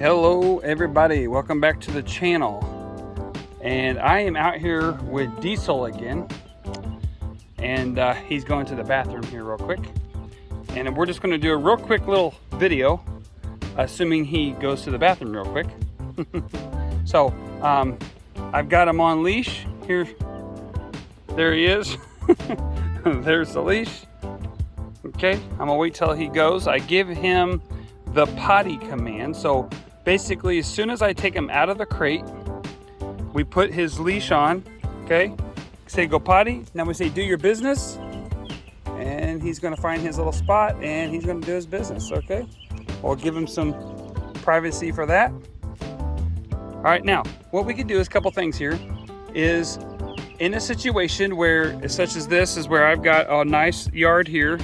Hello everybody, welcome back to the channel. And I am out here with Diesel again, and he's going to the bathroom here real quick, and we're just going to do a real quick little video assuming he goes to the bathroom real quick. So I've got him on leash here. There he is. There's the leash. Okay, I'm gonna wait till he goes. I give him the potty command. So basically, as soon as I take him out of the crate, we put his leash on. Okay, say go potty. Now we say do your business, and he's gonna find his little spot and he's gonna do his business. Okay, we'll give him some privacy for that. All right, now what we can do is a couple things here. Is in a situation where, such as this, is where I've got a nice yard here.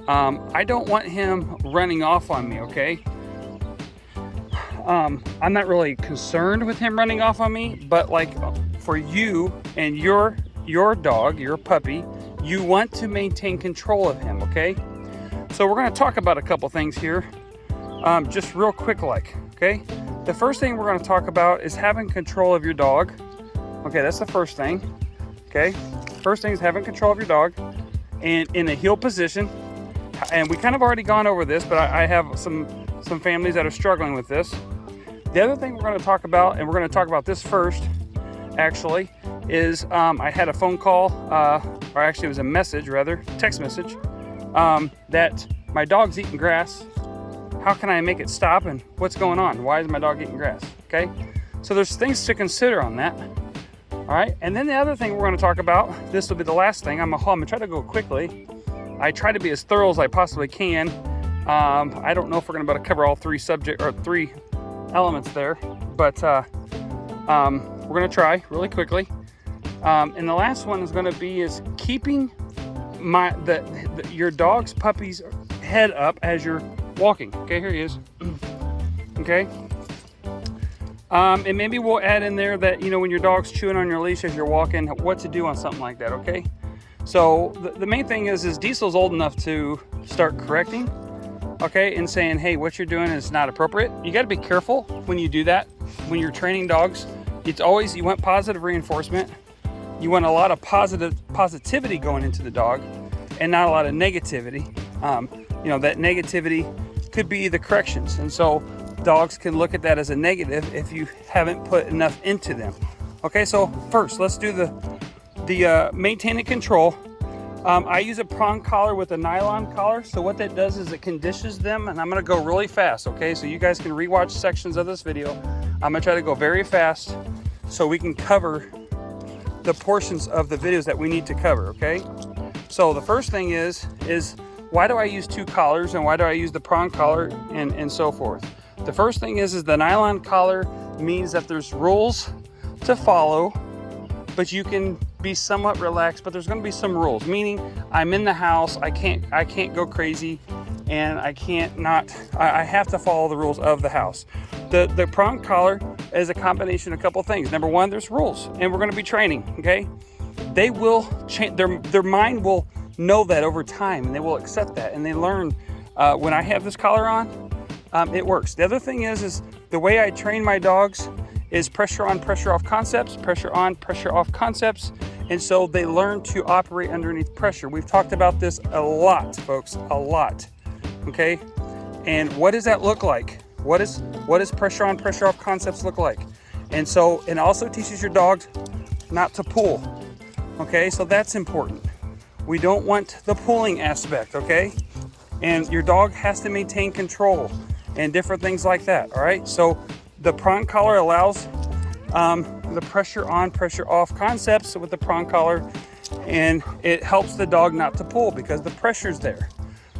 I don't want him running off on me, okay? I'm not really concerned with him running off on me, but like for you and your dog, your puppy, you want to maintain control of him, okay? So we're gonna talk about a couple things here, just real quick like, okay? The first thing we're gonna talk about is having control of your dog. Okay, that's the first thing, okay? First thing is having control of your dog and in a heel position. And we kind of already gone over this, but I have some families that are struggling with this. The other thing we're going to talk about, and we're going to talk about this first, actually, is I had a phone call, or actually it was a message, rather, text message, that my dog's eating grass. How can I make it stop, and what's going on? Why is my dog eating grass? Okay, so there's things to consider on that. All right, and then the other thing we're going to talk about, this will be the last thing. I'm gonna try to go quickly. I try to be as thorough as I possibly can. I don't know if we're gonna be able to cover all three elements there, but we're gonna try really quickly. And the last one is gonna be is keeping your dog's puppy's head up as you're walking. Okay, here he is. Okay. And maybe we'll add in there that, when your dog's chewing on your leash as you're walking, what to do on something like that, okay? So the main thing is Diesel's old enough to start correcting, okay, and saying, hey, what you're doing is not appropriate. You got to be careful when you do that. When you're training dogs, it's always, you want positive reinforcement. You want a lot of positivity going into the dog and not a lot of negativity. That negativity could be the corrections. And so dogs can look at that as a negative if you haven't put enough into them. Okay, so first, let's do the maintain and control. I use a prong collar with a nylon collar. So what that does is it conditions them, and I'm gonna go really fast, okay? So you guys can rewatch sections of this video. I'm gonna try to go very fast so we can cover the portions of the videos that we need to cover, okay? So the first thing is why do I use two collars, and why do I use the prong collar and so forth? The first thing is the nylon collar means that there's rules to follow, but you can be somewhat relaxed, but there's going to be some rules, meaning I'm in the house, I can't go crazy, and I have to follow the rules of the house. The prong collar is a combination of a couple things. Number one, there's rules, and we're going to be training, okay? They will change, their mind will know that over time, and they will accept that, and they learn when I have this collar on, it works. The other thing is the way I train my dogs is pressure on, pressure off concepts, pressure on, pressure off concepts. And so they learn to operate underneath pressure. We've talked about this a lot, folks, a lot, okay? And what does that look like? What does pressure on, pressure off concepts look like? And so it also teaches your dogs not to pull, okay? So that's important. We don't want the pulling aspect, okay? And your dog has to maintain control and different things like that, all right? So the prong collar allows the pressure on, pressure off concepts with the prong collar, and it helps the dog not to pull because the pressure's there.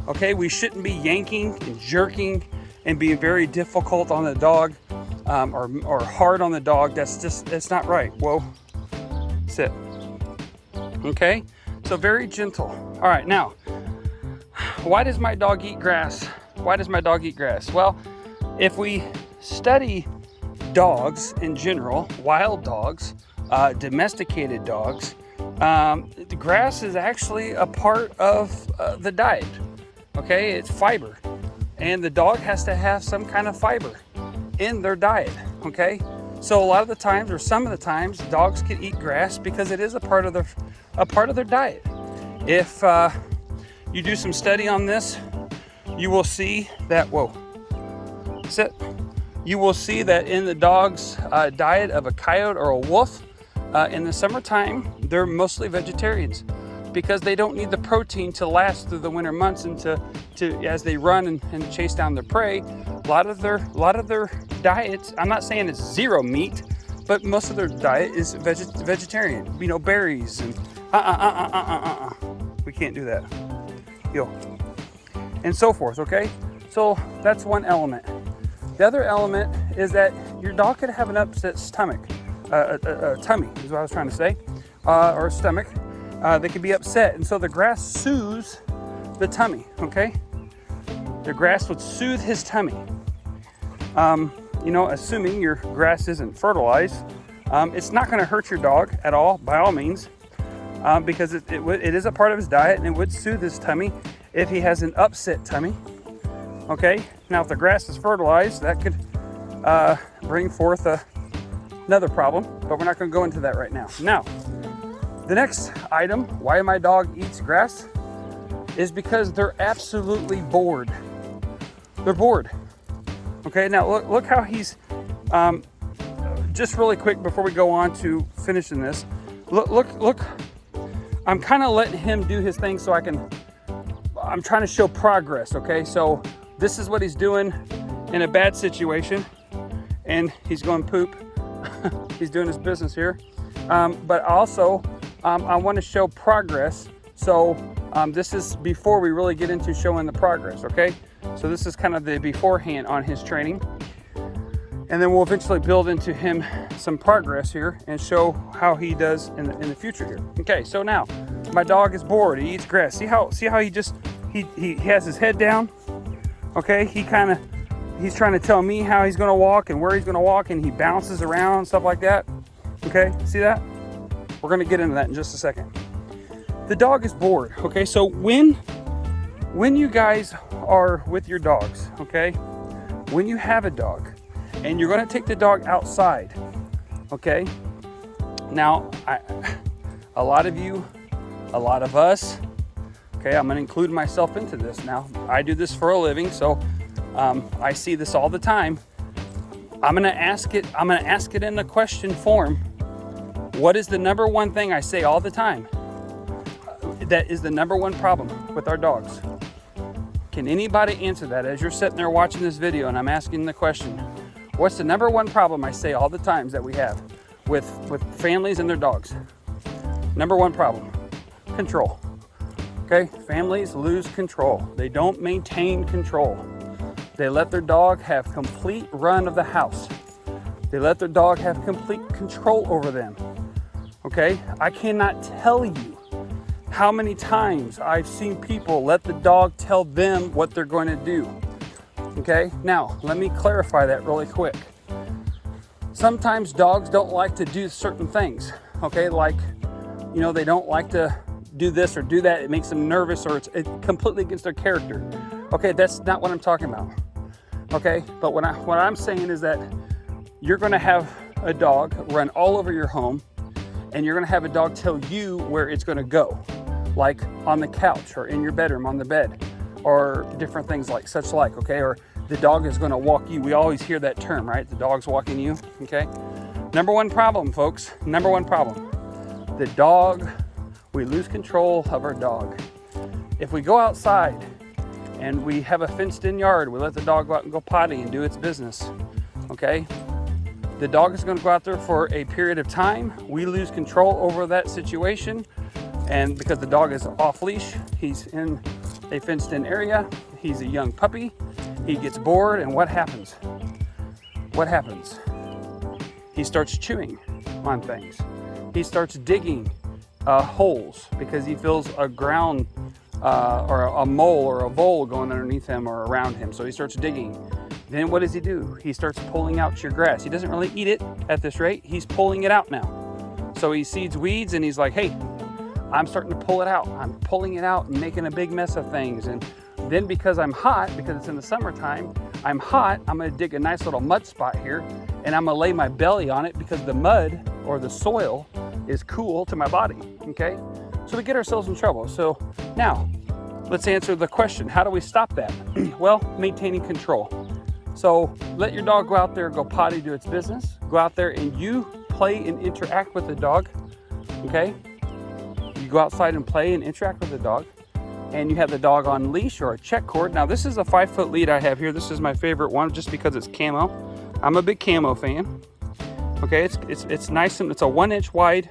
Okay, we shouldn't be yanking and jerking and being very difficult on the dog or hard on the dog. That's not right. Whoa, sit. Okay, so very gentle. All right, now, why does my dog eat grass? Why does my dog eat grass? Well, if we study dogs in general, wild dogs, domesticated dogs, the grass is actually a part of the diet. Okay, it's fiber, and the dog has to have some kind of fiber. in their diet, okay? So a lot of the times, or some of the times, dogs can eat grass because it is a part of their diet. If you do some study on this, you will see that, you will see that in the dog's diet of a coyote or a wolf, in the summertime, they're mostly vegetarians because they don't need the protein to last through the winter months and to as they run and chase down their prey. A lot of their diets, I'm not saying it's zero meat, but most of their diet is vegetarian. You know, berries and we can't do that. And so forth, okay? So that's one element. The other element is that your dog could have an upset stomach, a tummy is what I was trying to say, or a stomach. They could be upset, and so the grass soothes the tummy, okay? The grass would soothe his tummy. You know, assuming your grass isn't fertilized, it's not going to hurt your dog at all, by all means, because it is a part of his diet, and it would soothe his tummy if he has an upset tummy. Okay, now if the grass is fertilized, that could bring forth another problem, but we're not going to go into that right now. Now, the next item, why my dog eats grass, is because they're absolutely bored. They're bored. Okay, now look how he's, just really quick before we go on to finishing this, look, I'm kind of letting him do his thing so I'm trying to show progress, okay? So this is what he's doing in a bad situation, and he's going poop. He's doing his business here. But also, I want to show progress. So this is before we really get into showing the progress, okay? So this is kind of the beforehand on his training. And then we'll eventually build into him some progress here and show how he does in the future here. Okay, so now my dog is bored. He eats grass. See how he has his head down? Okay, he's trying to tell me how he's going to walk and where he's going to walk, and he bounces around, stuff like that. Okay, see that? We're going to get into that in just a second. The dog is bored. Okay, so when you guys are with your dogs, okay, when you have a dog and you're going to take the dog outside, okay, now a lot of you, a lot of us, okay, I'm going to include myself into this now. I do this for a living, so I see this all the time. I'm going to ask it in the question form. What is the number one thing I say all the time that is the number one problem with our dogs? Can anybody answer that as you're sitting there watching this video and I'm asking the question? What's the number one problem I say all the times that we have with families and their dogs? Number one problem, control. Okay, families lose control. They don't maintain control. They let their dog have complete run of the house. They let their dog have complete control over them. Okay, I cannot tell you how many times I've seen people let the dog tell them what they're going to do. Okay, now let me clarify that really quick. Sometimes dogs don't like to do certain things. Okay, like, you know, they don't like to do this or do that. It makes them nervous, or it's completely against their character. Okay, that's not what I'm talking about. Okay, but what I'm saying is that you're going to have a dog run all over your home, and you're going to have a dog tell you where it's going to go, like on the couch or in your bedroom on the bed, or different things like such like, okay? Or the dog is going to walk you. We always hear that term, right? The dog's walking you, okay? Number one problem, folks. Number one problem. The dog, we lose control of our dog. If we go outside and we have a fenced-in yard, we let the dog go out and go potty and do its business, okay? The dog is going to go out there for a period of time. We lose control over that situation, and because the dog is off leash, he's in a fenced-in area, he's a young puppy, he gets bored, and what happens? What happens? He starts chewing on things. He starts digging holes because he feels a ground or a mole or a vole going underneath him or around him. So he starts digging. Then what does he do? He starts pulling out your grass. He doesn't really eat it at this rate. He's pulling it out now. So he seeds weeds and he's like, hey, I'm starting to pull it out. I'm pulling it out and making a big mess of things. And then because I'm hot, because it's in the summertime, I'm hot, I'm gonna dig a nice little mud spot here, and I'm gonna lay my belly on it because the mud or the soil is cool to my body, okay? So we get ourselves in trouble. So now, let's answer the question, how do we stop that? Well, maintaining control. So let your dog go out there, go potty, do its business. Go out there and you play and interact with the dog, okay? You go outside and play and interact with the dog, and you have the dog on leash or a check cord. Now this is a 5-foot lead I have here. This is my favorite one just because it's camo. I'm a big camo fan. Okay, it's nice, and it's a 1-inch wide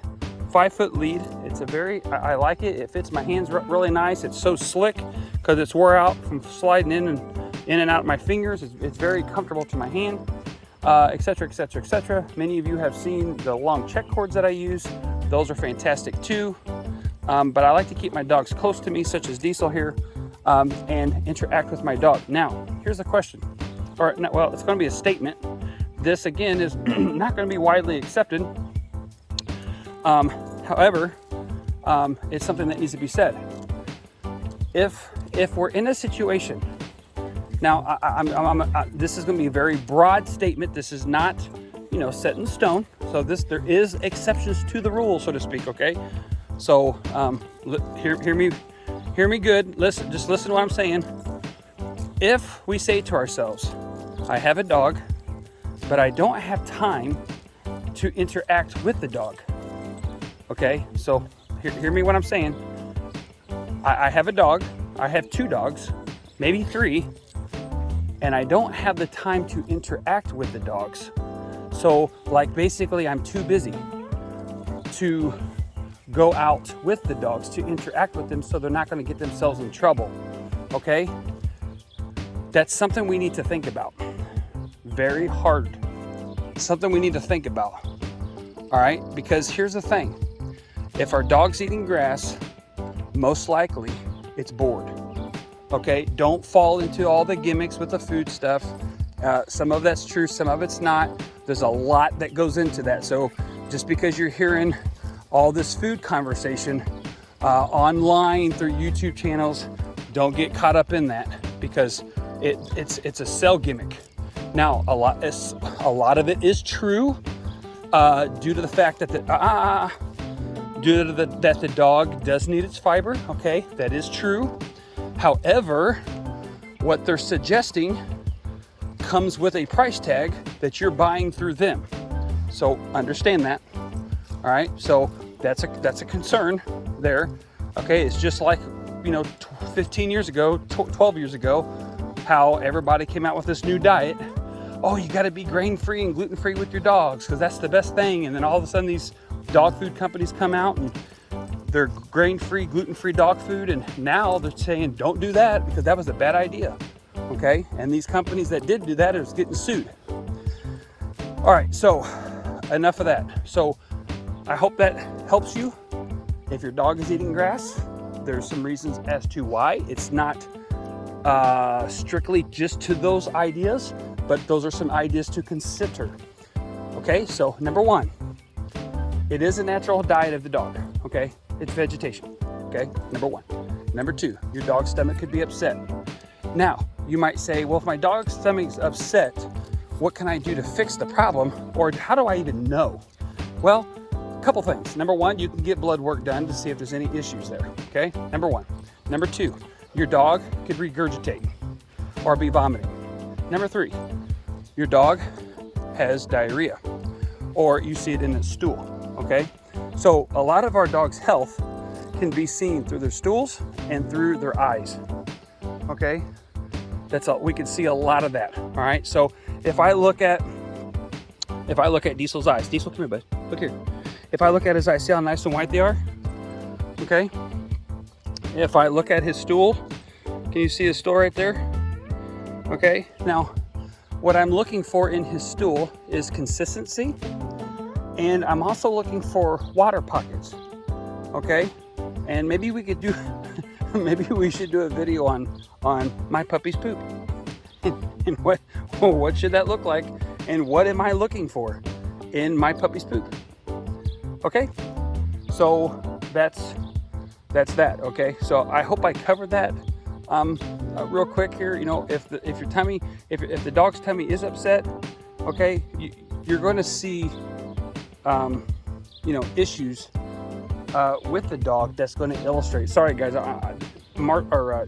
5-foot lead. It's a very, I like it. It fits my hands really nice. It's so slick because it's wore out from sliding in and out of my fingers. It's very comfortable to my hand, etc., etc., etc. Many of you have seen the long check cords that I use. Those are fantastic too. But I like to keep my dogs close to me, such as Diesel here, and interact with my dog. Now, here's a question, or well, it's going to be a statement. This again is not going to be widely accepted. However, it's something that needs to be said. If we're in a situation, now this is going to be a very broad statement. This is not, set in stone. So there is exceptions to the rule, so to speak. Okay. So hear me good. Just listen to what I'm saying. If we say to ourselves, I have a dog, but I don't have time to interact with the dog. Okay, so hear me what I'm saying. I have a dog, I have 2 dogs, maybe 3, and I don't have the time to interact with the dogs. So basically I'm too busy to go out with the dogs to interact with them, so they're not going to get themselves in trouble. Okay, that's something we need to think about. Very hard. Something we need to think about. All right, because here's the thing. If our dog's eating grass, most likely it's bored. Okay, don't fall into all the gimmicks with the food stuff. Some of that's true, some of it's not. There's a lot that goes into that. So just because you're hearing all this food conversation online through YouTube channels, don't get caught up in that, because it's a sell gimmick. Now a lot of it is true, due to the fact that the dog does need its fiber. Okay, that is true. However, what they're suggesting comes with a price tag that you're buying through them. So understand that. All right, so that's a concern there. Okay, it's just like 15 years ago, 12 years ago, how everybody came out with this new diet. Oh, you got to be grain-free and gluten-free with your dogs because that's the best thing. And then all of a sudden these dog food companies come out and they're grain-free, gluten-free dog food, and now they're saying don't do that because that was a bad idea. Okay, and these companies that did do that is getting sued. All right, so enough of that. So I hope that helps you. If your dog is eating grass, there's some reasons as to why. It's not strictly just to those ideas, but those are some ideas to consider. Okay, so number 1, it is a natural diet of the dog. Okay, it's vegetation. Okay, number 1. Number 2, your dog's stomach could be upset. Now, you might say, well, if my dog's stomach's upset, what can I do to fix the problem? Or how do I even know? Well, a couple things. Number 1, you can get blood work done to see if there's any issues there. Okay, number 1. Number 2, your dog could regurgitate or be vomiting. Number 3, your dog has diarrhea or you see it in its stool. Okay, so a lot of our dog's health can be seen through their stools and through their eyes. Okay, that's all. We can see a lot of that. All right, so if I look at Diesel's eyes, Diesel, come here, bud. Look here. If I look at his eyes, see how nice and white they are? Okay. If I look at his stool, can you see his stool right there? Okay. Now, what I'm looking for in his stool is consistency, and I'm also looking for water pockets. Okay. And maybe we could do, maybe we should do a video on my puppy's poop, and what should that look like, and what am I looking for in my puppy's poop? Okay, so that's that. Okay, so I hope I covered that. real quick here, you know, if your tummy, if the dog's tummy is upset, okay, you're going to see, you know, issues with the dog that's going to illustrate. Sorry guys,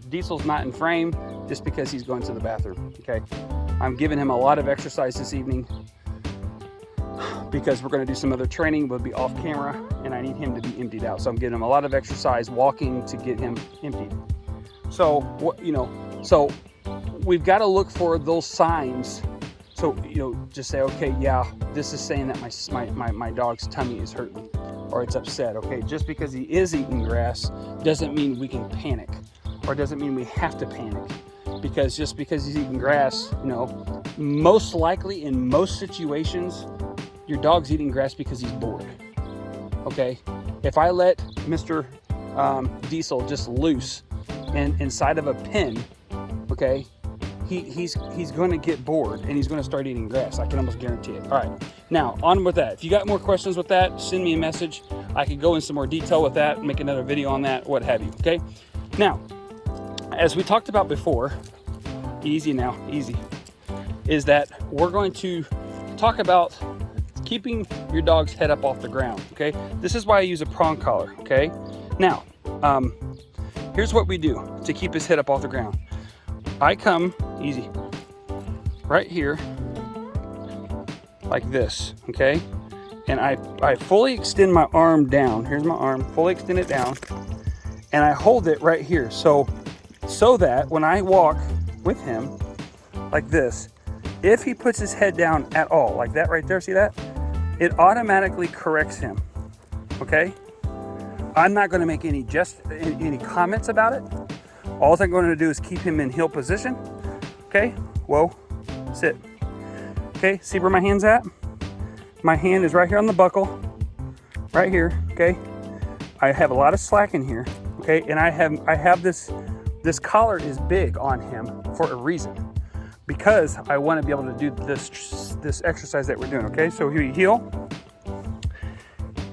Diesel's not in frame just because he's going to the bathroom. Okay, I'm giving him a lot of exercise this evening because we're going to do some other training. We'll be off camera and I need him to be emptied out, so I'm giving him a lot of exercise walking to get him emptied. So what, you know, so we've got to look for those signs. So, you know, just say, okay, yeah, this is saying that my dog's tummy is hurting or it's upset. Okay, just because he is eating grass doesn't mean we can panic, or doesn't mean we have to panic, because just because he's eating grass, you know, most likely in most situations, your dog's eating grass because he's bored. Okay, if I let Mr. Diesel just loose and inside of a pen, okay, he's going to get bored and he's going to start eating grass. I can almost guarantee it. All right, now on with that. If you got more questions with that, send me a message. I could go in some more detail with that, make another video on that, what have you. Okay, now as we talked about before, easy now, easy, is that we're going to talk about keeping your dog's head up off the ground. Okay, this is why I use a prong collar. Okay, now here's what we do to keep his head up off the ground. I come easy right here like this, okay, and I fully extend my arm down. Here's my arm, fully extend it down, and I hold it right here, so that when I walk with him like this, if he puts his head down at all, like that right there, see that? It automatically corrects him. Okay, I'm not going to make any comments about it. All I'm going to do is keep him in heel position. Okay, whoa, sit. Okay, see where my hand's at? My hand is right here on the buckle, right here. Okay, I have a lot of slack in here. Okay, and I have this collar is big on him for a reason, because I want to be able to do this exercise that we're doing. Okay, so here you heel,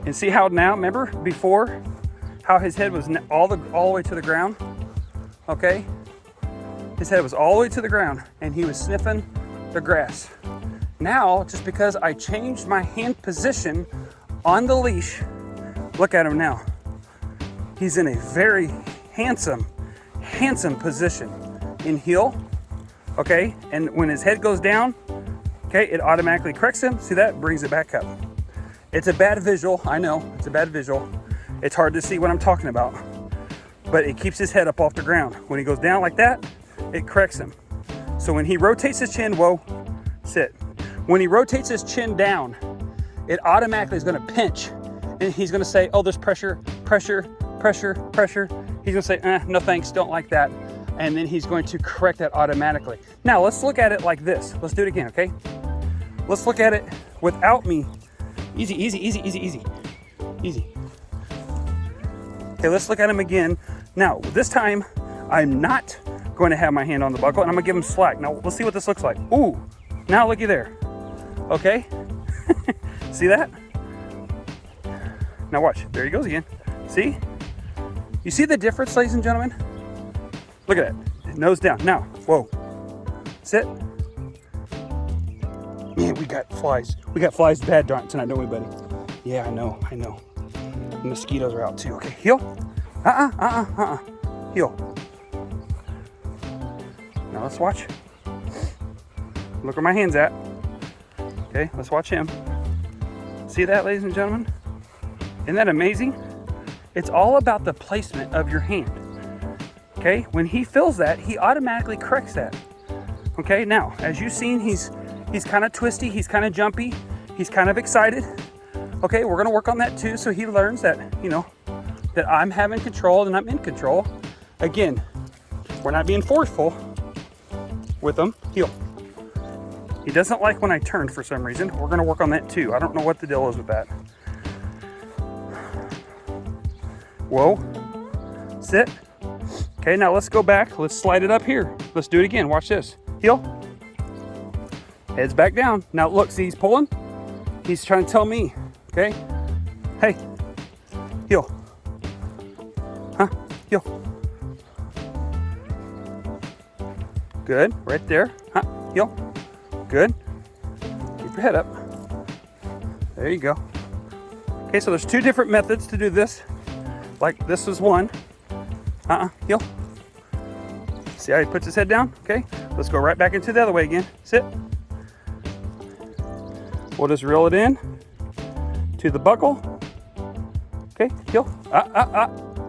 and see how now? Remember before how his head was all the way to the ground? Okay, his head was all the way to the ground and he was sniffing the grass. Now, just because I changed my hand position on the leash, look at him now. He's in a very handsome position in heel. Okay, and when his head goes down, okay, it automatically corrects him. See that? Brings it back up. It's a bad visual, I know, it's a bad visual. It's hard to see what I'm talking about, but it keeps his head up off the ground. When he goes down like that, it corrects him. So when he rotates his chin, whoa, sit. When he rotates his chin down, it automatically is going to pinch, and he's going to say, oh, there's pressure, pressure, pressure, pressure. He's going to say, no thanks, don't like that. And then he's going to correct that automatically. Now let's look at it like this. Let's do it again, okay? Let's look at it without me. Easy, easy, easy, easy, easy, easy. Okay, let's look at him again. Now, this time, I'm not going to have my hand on the buckle, and I'm going to give him slack. Now, let's see what this looks like. Ooh, now looky there. Okay? See that? Now watch. There he goes again. See? You see the difference, ladies and gentlemen? Look at that. Nose down. Now, whoa. Sit. Man, we got flies. We got flies bad tonight, don't we, buddy? Yeah, I know. The mosquitoes are out too. Okay, heel. Heel. Now let's watch. Look where my hand's at. Okay, let's watch him. See that, ladies and gentlemen? Isn't that amazing? It's all about the placement of your hand. Okay, when he feels that, he automatically corrects that. Okay, now, as you've seen, he's kind of twisty, he's kind of jumpy, he's kind of excited. Okay, we're gonna work on that too, so he learns that, you know, that I'm having control and I'm in control. Again, we're not being forceful with him. Heel. He doesn't like when I turn for some reason. We're gonna work on that too. I don't know what the deal is with that. Whoa, sit. Okay, now let's go back. Let's slide it up here. Let's do it again. Watch this. Heel. Head's back down. Now look, see, he's pulling. He's trying to tell me, okay? Hey, heel. Huh, heel. Good, right there. Huh, heel. Good. Keep your head up. There you go. Okay, so there's two different methods to do this. Like this is one. Heel. See how he puts his head down? Okay, let's go right back into the other way again. Sit. We'll just reel it in to the buckle. Okay, heel.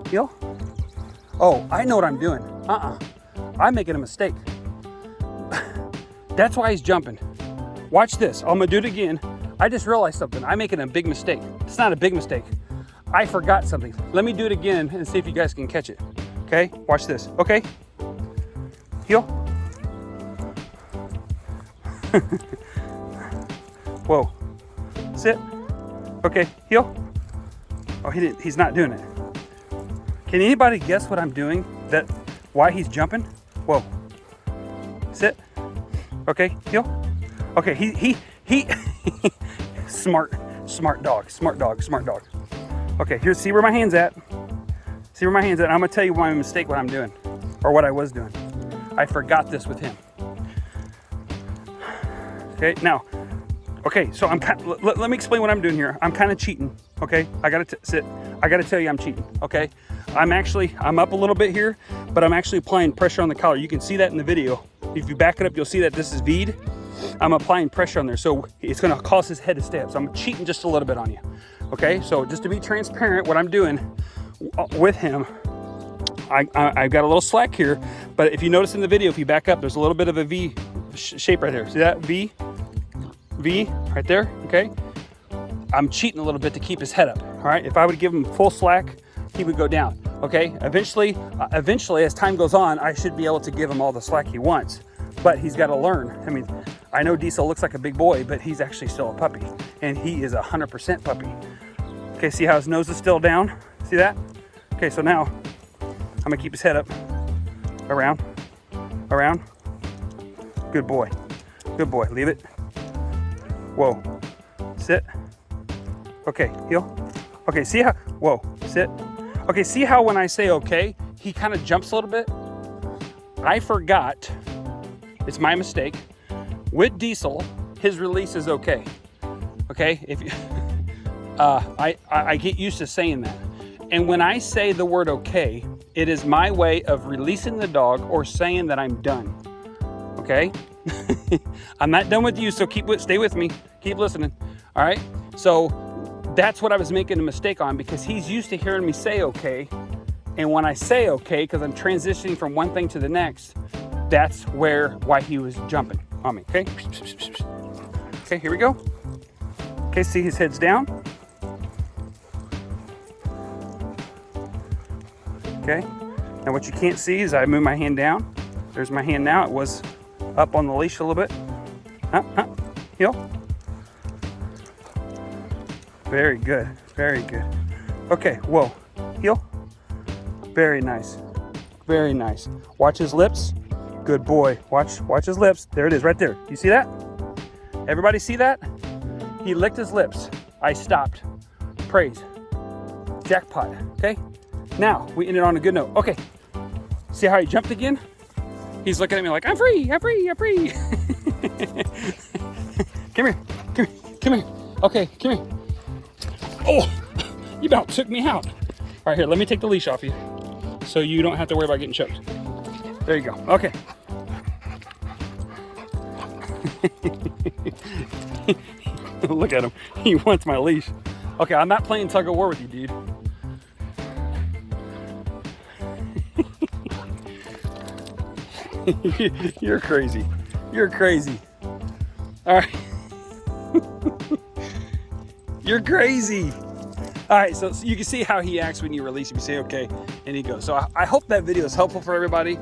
Heel. Oh, I know what I'm doing. I'm making a mistake. That's why he's jumping. Watch this. I'm gonna do it again. I just realized something. I'm making a big mistake. It's not a big mistake. I forgot something. Let me do it again and see if you guys can catch it. Okay, watch this. Okay, heel. Whoa, sit. Okay, heel. Oh, he's not doing it. Can anybody guess what I'm doing? Why he's jumping? Whoa, sit. Okay, heel. Okay, he smart dog. Okay, here, see where my hand's at. See where my hand's at. I'm gonna tell you my mistake, what I'm doing, or what I was doing. I forgot this with him. Okay, now, okay, so let me explain what I'm doing here. I'm kind of cheating, okay? I gotta sit. I gotta tell you I'm cheating, okay? I'm up a little bit here, but I'm actually applying pressure on the collar. You can see that in the video. If you back it up, you'll see that this is V'd. I'm applying pressure on there, so it's gonna cause his head to stay up. So I'm cheating just a little bit on you, okay? So just to be transparent, what I'm doing with him, I've got a little slack here, but if you notice in the video, if you back up, there's a little bit of a V shape right there. See that? V right there, okay? I'm cheating a little bit to keep his head up, all right? If I would give him full slack, he would go down, okay? Eventually, as time goes on, I should be able to give him all the slack he wants, but he's got to learn. I mean, I know Diesel looks like a big boy, but he's actually still a puppy, and he is 100% puppy. Okay, see how his nose is still down? See that? Okay, so now I'm gonna keep his head up, around. Good boy, leave it. Whoa, sit. Okay, heel. Okay, see how, whoa, sit. Okay, see how when I say okay, he kind of jumps a little bit? I forgot, it's my mistake. With Diesel, his release is okay. Okay, if you, I get used to saying that. And when I say the word okay, it is my way of releasing the dog or saying that I'm done. Okay? I'm not done with you, so stay with me. Keep listening. All right? So that's what I was making a mistake on, because he's used to hearing me say okay. And when I say okay, because I'm transitioning from one thing to the next, that's why he was jumping on me. Okay? Okay, here we go. Okay, see his head's down. Okay, now what you can't see is I move my hand down. There's my hand now. It was up on the leash a little bit. Heel. Very good, very good. Okay, whoa, heel. Very nice, very nice. Watch his lips. Good boy. Watch his lips. There it is, right there. You see that? Everybody see that? He licked his lips. I stopped. Praise. Jackpot. Okay. Now we ended on a good note. Okay. See how he jumped again? He's looking at me like, I'm free. Come here. Okay, come here. Oh, you about took me out. All right, here, let me take the leash off you so you don't have to worry about getting choked. There you go. Okay. Look at him. He wants my leash. Okay, I'm not playing tug of war with you, dude. You're crazy. You're crazy. All right. You're crazy. All right, so you can see how he acts when you release him. You say, okay, and he goes. So I hope that video is helpful for everybody.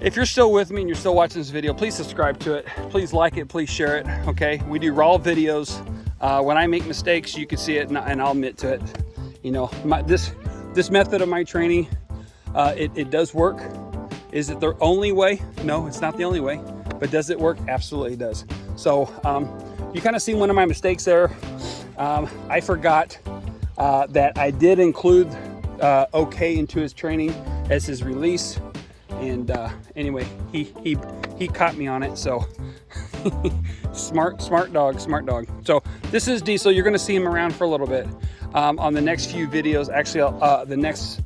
If you're still with me and you're still watching this video, please subscribe to it. Please like it, please share it, okay? We do raw videos. When I make mistakes, you can see it and I'll admit to it. You know, this method of my training, it does work. Is it the only way? No, it's not the only way. But does it work? Absolutely it does. So you kind of see one of my mistakes there. I forgot that I did include okay into his training as his release. And anyway, he caught me on it. So smart dog. So this is Diesel. You're going to see him around for a little bit on the next few videos. Actually, the next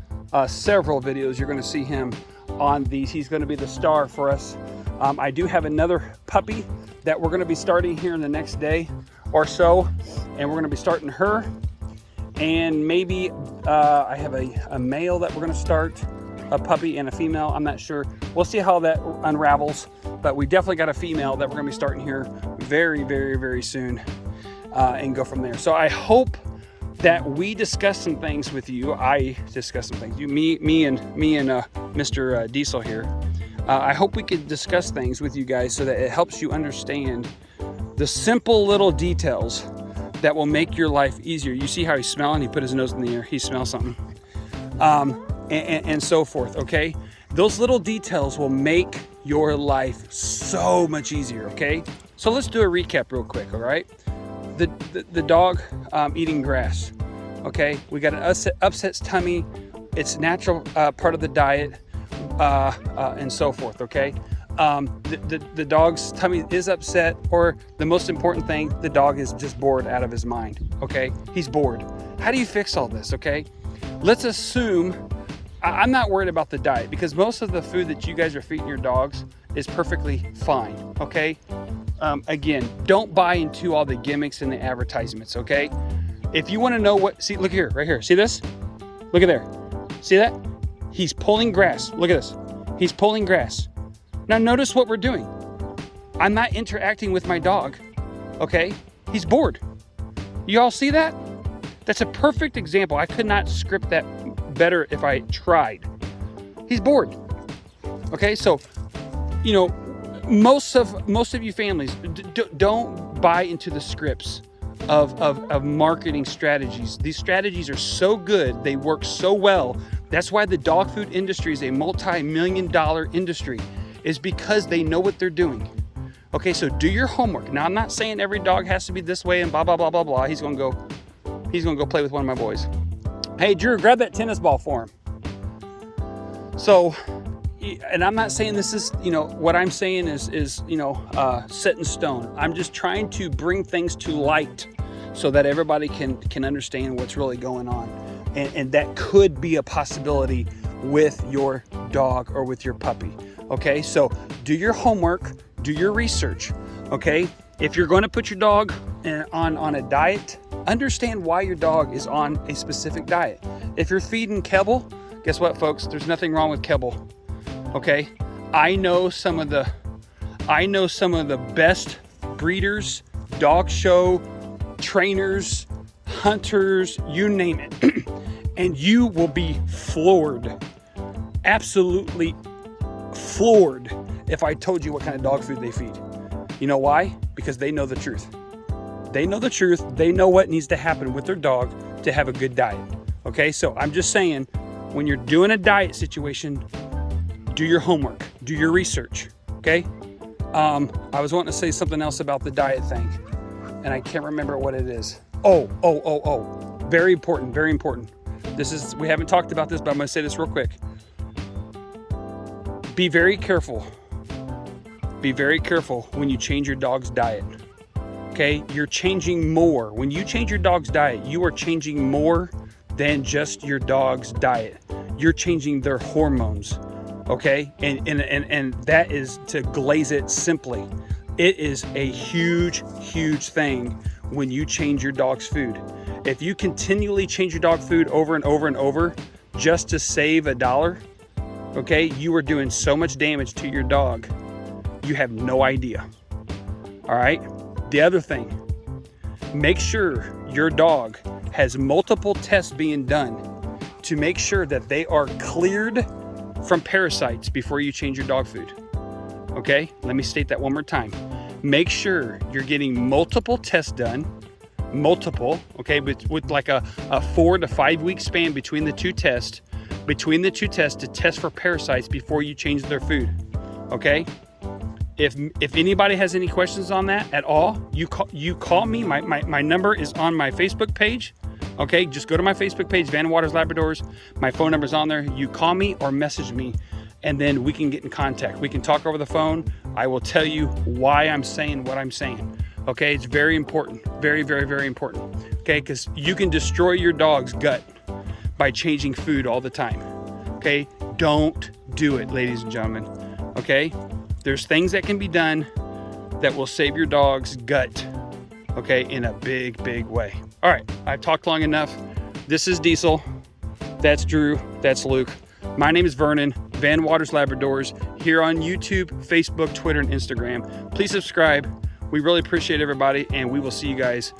several videos, you're going to see him on these. He's going to be the star for us. I do have another puppy that we're going to be starting here in the next day or so, and we're going to be starting her. And maybe I have a male that we're going to start, a puppy, and a female. I'm not sure. We'll see how that unravels, but we definitely got a female that we're going to be starting here very, very, very soon, and go from there. So I hope that we discuss some things with you. I discuss some things. Me and Mr. Diesel here. I hope we could discuss things with you guys so that it helps you understand the simple little details that will make your life easier. You see how he's smelling? He put his nose in the air. He smells something. And so forth, okay? Those little details will make your life so much easier, okay? So let's do a recap real quick, all right? The dog eating grass, okay? We got an upset tummy. It's natural part of the diet, and so forth, okay? The dog's tummy is upset, or the most important thing, the dog is just bored out of his mind, okay? He's bored. How do you fix all this, okay? Let's assume, I'm not worried about the diet because most of the food that you guys are feeding your dogs is perfectly fine, okay? Again, don't buy into all the gimmicks and the advertisements, okay? If you want to know what, see, look here, right here. See this? Look at there. See that? He's pulling grass. Look at this. He's pulling grass. Now notice what we're doing. I'm not interacting with my dog, okay? He's bored. You all see that? That's a perfect example. I could not script that better if I tried. He's bored. Okay, so, you know, most of you families don't buy into the scripts of marketing strategies. These strategies are so good, they work so well. That's why the dog food industry is a multi-million-dollar industry, is because they know what they're doing. Okay, so do your homework. Now, I'm not saying every dog has to be this way and blah, blah, blah, blah, blah. He's gonna go play with one of my boys. Hey, Drew, grab that tennis ball for him. So, and I'm not saying this is, you know, what I'm saying is you know, set in stone. I'm just trying to bring things to light so that everybody can understand what's really going on. And that could be a possibility with your dog or with your puppy. Okay, so do your homework, do your research. Okay, if you're going to put your dog on a diet, understand why your dog is on a specific diet. If you're feeding kibble, guess what, folks? There's nothing wrong with kibble. Okay, I know some of the best breeders, dog show trainers, hunters, you name it, and you will be floored, absolutely floored, if I told you what kind of dog food they feed. You know why? Because they know the truth. They know the truth. They know what needs to happen with their dog to have a good diet. Okay, so I'm just saying, when you're doing a diet situation, do your homework, do your research, okay? I was wanting to say something else about the diet thing, and I can't remember what it is. Oh. Very important, very important. We haven't talked about this, but I'm gonna say this real quick. Be very careful. Be very careful when you change your dog's diet. Okay, you're changing more. When you change your dog's diet, you are changing more than just your dog's diet. You're changing their hormones. Okay, and that is, to glaze it simply, it is a huge thing when you change your dog's food. If you continually change your dog food over and over and over just to save $1, okay, you are doing so much damage to your dog, you have no idea. All right, the other thing, make sure your dog has multiple tests being done to make sure that they are cleared from parasites before you change your dog food. Okay, let me state that one more time. Make sure you're getting multiple tests done, okay, with like a 4 to 5 week span between the two tests to test for parasites before you change their food. Okay, if anybody has any questions on that at all, you call me. My number is on my Facebook page. Okay, just go to my Facebook page, Van Waters Labradors. My phone number's on there. You call me or message me, and then we can get in contact. We can talk over the phone. I will tell you why I'm saying what I'm saying. Okay, it's very important. Very, very, very important. Okay, because you can destroy your dog's gut by changing food all the time. Okay, don't do it, ladies and gentlemen. Okay, there's things that can be done that will save your dog's gut, okay, in a big, big way. All right, I've talked long enough. This is Diesel. That's Drew. That's Luke. My name is Vernon, Van Waters Labradors, here on YouTube, Facebook, Twitter, and Instagram. Please subscribe. We really appreciate everybody, and we will see you guys